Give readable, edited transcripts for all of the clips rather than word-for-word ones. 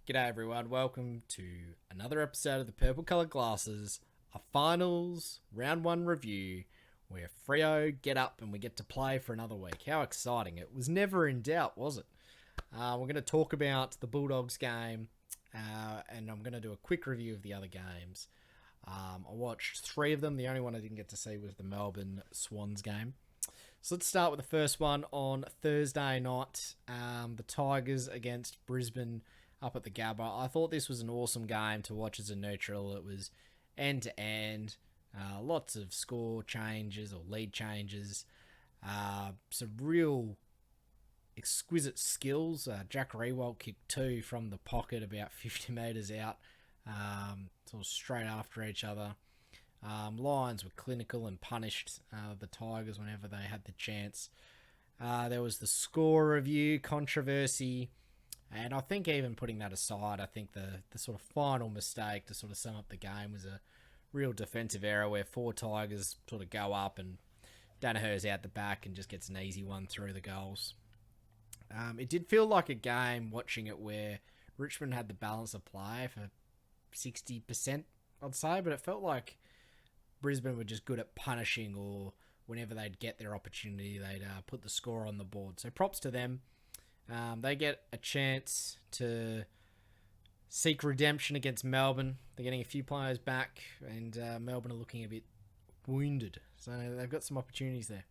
G'day everyone, welcome to another episode of the Purple Colour Glasses, a finals round one review where Freo get up and we get to play for another week. How exciting. It was never in doubt, was it? We're going to talk about the Bulldogs game and I'm going to do a quick review of the other games. I watched three of them. The only one I didn't get to see was the Melbourne Swans game. So let's start with the first one on Thursday night. The Tigers against Brisbane up at the Gabba. I thought this was an awesome game to watch as a neutral. It was end to end, lots of score changes or lead changes, some real exquisite skills. Jack Rewalt kicked two from the pocket about 50 metres out, sort of straight after each other. Lions were clinical and punished the Tigers whenever they had the chance. There was the score review controversy, and I think even putting that aside, I think the sort of final mistake to sort of sum up the game was a real defensive error where four Tigers sort of go up and Danaher's out the back and just gets an easy one through the goals. It did feel like a game watching it where Richmond had the balance of play for 60%, I'd say, but it felt like Brisbane were just good at punishing, or whenever they'd get their opportunity, they'd put the score on the board. So props to them. They get a chance to seek redemption against Melbourne. They're getting a few players back, and Melbourne are looking a bit wounded. So they've got some opportunities there.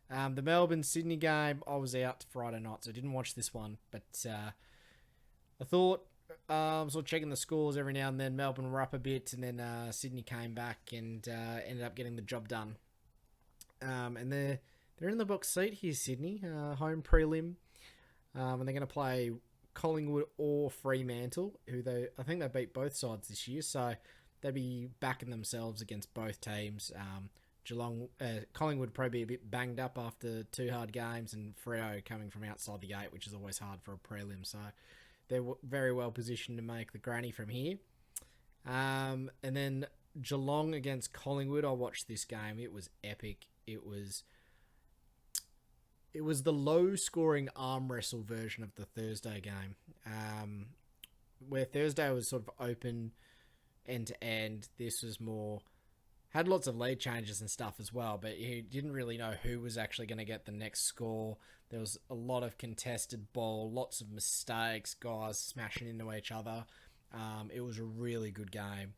The Melbourne-Sydney game, I was out Friday night, so I didn't watch this one. But I thought, sort of checking the scores every now and then, Melbourne were up a bit, and then Sydney came back and ended up getting the job done. And they're in the box seat here, Sydney, home prelim. And they're going to play Collingwood or Fremantle, I think they beat both sides this year, so they'd be backing themselves against both teams. Collingwood probably be a bit banged up after two hard games, and Freo coming from outside the gate, which is always hard for a prelim, so they're very well positioned to make the granny from here. And then Geelong against Collingwood, I watched this game. It was epic. It was the low-scoring arm wrestle version of the Thursday game, where Thursday was sort of open end-to-end. This was more... had lots of lead changes and stuff as well, but you didn't really know who was actually going to get the next score. There was a lot of contested ball, lots of mistakes, guys smashing into each other. It was a really good game.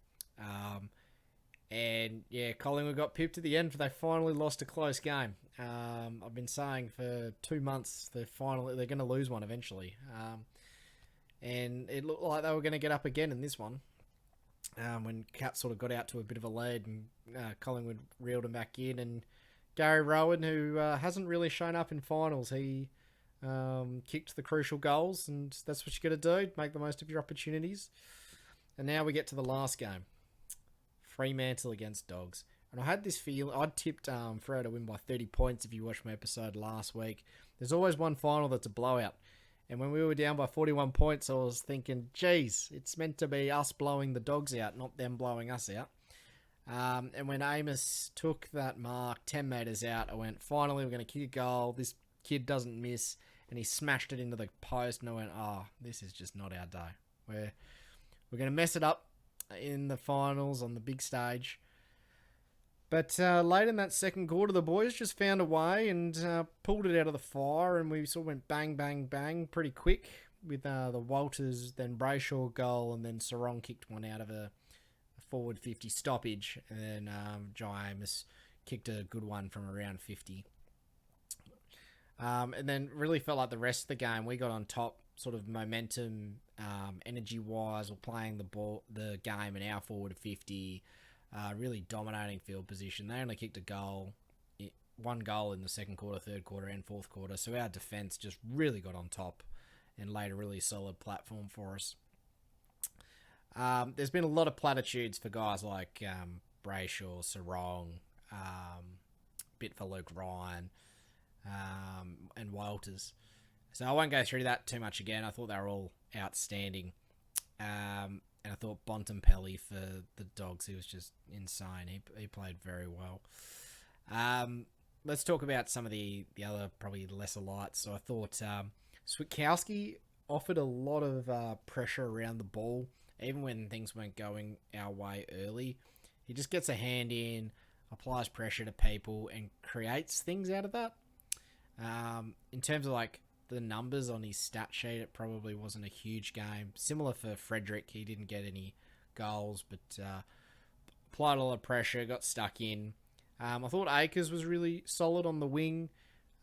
And yeah, Collingwood got pipped at the end, but they finally lost a close game. I've been saying for 2 months they're going to lose one eventually. And it looked like they were going to get up again in this one. When Cat sort of got out to a bit of a lead and Collingwood reeled him back in, and Gary Rowan, who hasn't really shown up in finals, he kicked the crucial goals, and that's what you got to do, make the most of your opportunities. And now we get to the last game, Fremantle against Dogs. And I had this feeling, I'd tipped Freo to win by 30 points if you watched my episode last week. There's always one final that's a blowout. And when we were down by 41 points, I was thinking, geez, it's meant to be us blowing the Dogs out, not them blowing us out. And when Amos took that mark 10 metres out, I went, finally, we're going to kick a goal. This kid doesn't miss. And he smashed it into the post. And I went, this is just not our day. We're going to mess it up in the finals on the big stage. But late in that second quarter, the boys just found a way and pulled it out of the fire, and we sort of went bang, bang, bang pretty quick with the Walters, then Brayshaw goal, and then Sarong kicked one out of a forward 50 stoppage, and then Jai Amos kicked a good one from around 50. And then really felt like the rest of the game, we got on top, sort of momentum, energy-wise, or playing the game in our forward 50, really dominating field position. They only kicked one goal in the second quarter, third quarter, and fourth quarter. So our defence just really got on top and laid a really solid platform for us. There's been a lot of platitudes for guys like Brayshaw, Sarong, bit for Luke Ryan, and Walters. So I won't go through that too much again. I thought they were all outstanding. And I thought Bontempelli for the Dogs, he was just insane. He played very well. Let's talk about some of the other probably lesser lights. So I thought Switkowski, offered a lot of pressure around the ball, even when things weren't going our way early. He just gets a hand in, applies pressure to people, and creates things out of that. In terms of like the numbers on his stat sheet, it probably wasn't a huge game. Similar for Frederick, he didn't get any goals, but applied a lot of pressure, got stuck in. I thought Akers was really solid on the wing.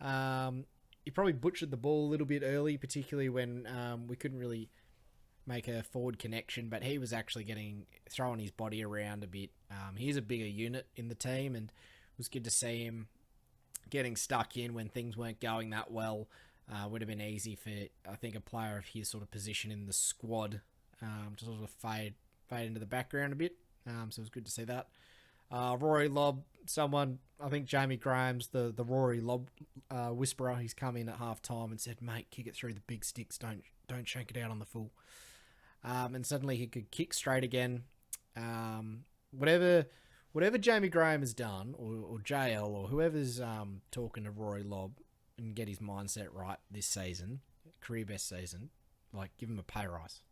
He probably butchered the ball a little bit early, particularly when we couldn't really make a forward connection, but he was actually throwing his body around a bit. He's a bigger unit in the team, and it was good to see him getting stuck in when things weren't going that well. Would have been easy for, I think, a player of his sort of position in the squad to sort of fade into the background a bit. So it was good to see that. Rory Lobb, I think Jamie Graham's the Rory Lobb whisperer. He's come in at half time and said, "Mate, kick it through the big sticks. Don't shank it out on the full." And suddenly he could kick straight again. Whatever Jamie Graham has done, or JL, or whoever's talking to Rory Lobb and get his mindset right this season, career best season, like give him a pay rise.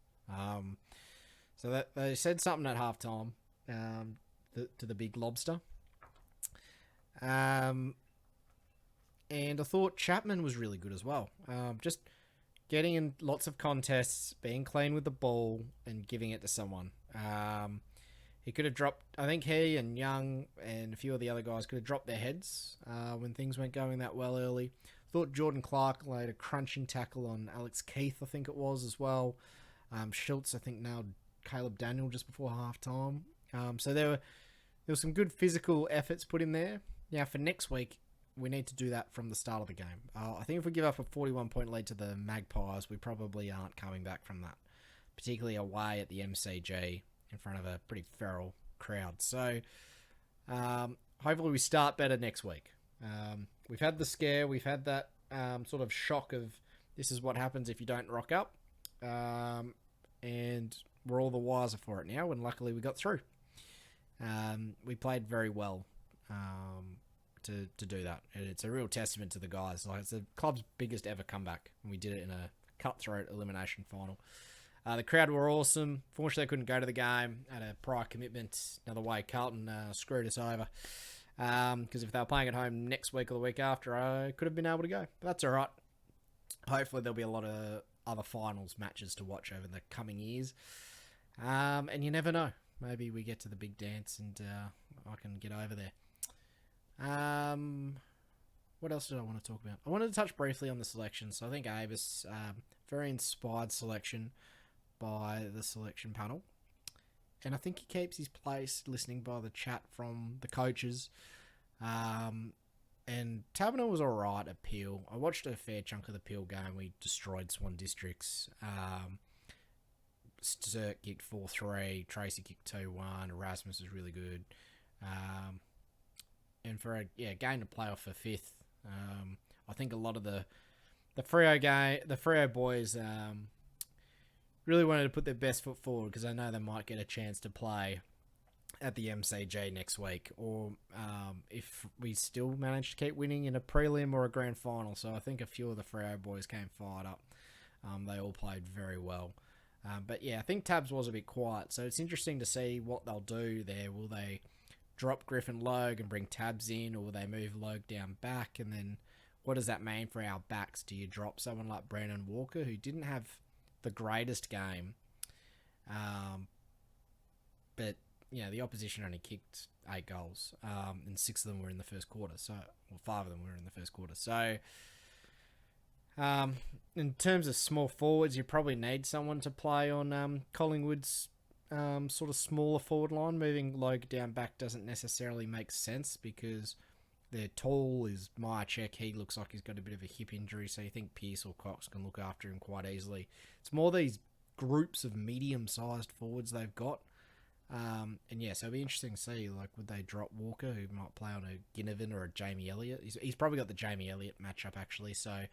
So that they said something at halftime to the big lobster. And I thought Chapman was really good as well. Just getting in lots of contests, being clean with the ball, and giving it to someone. He could have dropped, I think he and Young and a few of the other guys could have dropped their heads when things weren't going that well early. Thought Jordan Clark laid a crunching tackle on Alex Keith, I think it was, as well. Schultz, I think, nailed Caleb Daniel just before halftime. So there were some good physical efforts put in there. Now, for next week, we need to do that from the start of the game. I think if we give up a 41-point lead to the Magpies, we probably aren't coming back from that, particularly away at the MCG in front of a pretty feral crowd. So hopefully we start better next week. We've had the scare. We've had that sort of shock of this is what happens if you don't rock up. And we're all the wiser for it now, and luckily we got through. We played very well to do that. And it's a real testament to the guys. Like, it's the club's biggest ever comeback, and we did it in a cutthroat elimination final. The crowd were awesome. Fortunately, they couldn't go to the game. Had a prior commitment. Another way, Carlton screwed us over. Because if they were playing at home next week or the week after, I could have been able to go. But that's all right. Hopefully, there'll be a lot of other finals matches to watch over the coming years. And you never know. Maybe we get to the big dance and I can get over there. What else did I want to talk about? I wanted to touch briefly on the selection. So I think Avis, very inspired selection by the selection panel. And I think he keeps his place listening by the chat from the coaches. And Taberner was alright at Peel. I watched a fair chunk of the Peel game. We destroyed Swan Districts. Sturt kicked 4-3. Tracy kicked 2-1. Erasmus was really good. And for a game to play off for fifth, I think a lot of the Freo boys really wanted to put their best foot forward because I know they might get a chance to play at the MCG next week, or if we still manage to keep winning in a prelim or a grand final. So I think a few of the Freo boys came fired up. They all played very well. But yeah, I think Tabs was a bit quiet, so it's interesting to see what they'll do there. Will they drop Griffin Logue and bring Tabs in, or will they move Logue down back? And then what does that mean for our backs? Do you drop someone like Brandon Walker, who didn't have the greatest game, but the opposition only kicked 8 goals, and 6 of them were in the first quarter. 5 of them were in the first quarter. So in terms of small forwards, you probably need someone to play on Collingwood's sort of smaller forward line. Moving Logue down back doesn't necessarily make sense because they're tall. Is Myercheck, he looks like he's got a bit of a hip injury, so you think Pearce or Cox can look after him quite easily. It's more these groups of medium-sized forwards they've got. So it'll be interesting to see, like, would they drop Walker, who might play on a Ginnivan or a Jamie Elliott? He's probably got the Jamie Elliott matchup, actually, so,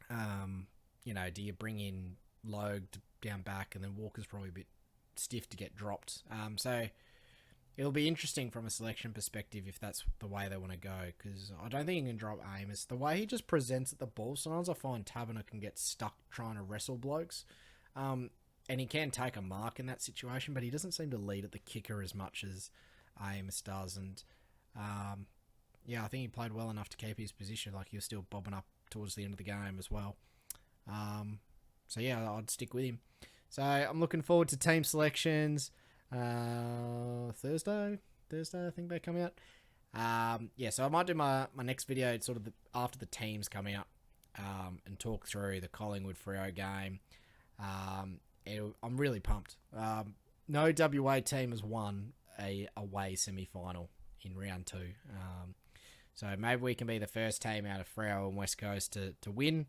do you bring in Logue down back, and then Walker's probably a bit stiff to get dropped. So it'll be interesting from a selection perspective if that's the way they want to go, because I don't think he can drop Amos. The way he just presents at the ball, sometimes I find Taverner can get stuck trying to wrestle blokes. And he can take a mark in that situation, but he doesn't seem to lead at the kicker as much as Amos does. And yeah, I think he played well enough to keep his position. Like, he was still bobbing up towards the end of the game as well. So yeah, I'd stick with him. So I'm looking forward to team selections. Thursday, I think they come out. Yeah, so I might do my next video sort of after the teams come out, and talk through the Collingwood Freo game. I'm really pumped. No WA team has won a away semi-final in round 2. So maybe we can be the first team out of Freo and West Coast to win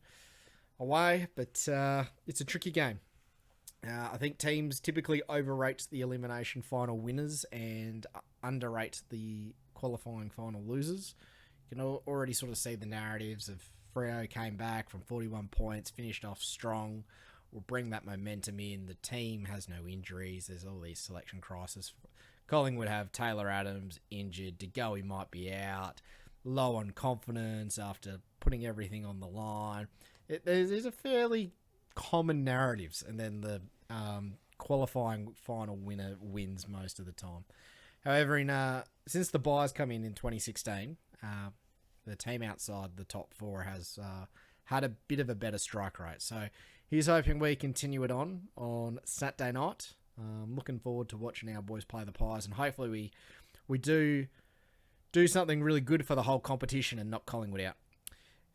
away, but it's a tricky game. I think teams typically overrate the elimination final winners and underrate the qualifying final losers. You can already sort of see the narratives of Freo came back from 41 points, finished off strong, will bring that momentum in. The team has no injuries. There's all these selection crises. Collingwood have Taylor Adams injured. De Goey might be out. Low on confidence after putting everything on the line. There's a fairly common narratives, and then the qualifying final winner wins most of the time. However, since the buys come in 2016, the team outside the top 4 has had a bit of a better strike rate. So he's hoping we continue it on Saturday night. Looking forward to watching our boys play the Pies, and hopefully we do something really good for the whole competition and knock Collingwood out.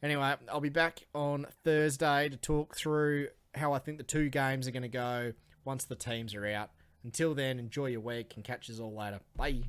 Anyway, I'll be back on Thursday to talk through how I think the 2 games are going to go once the teams are out. Until then, enjoy your week and catch us all later. Bye.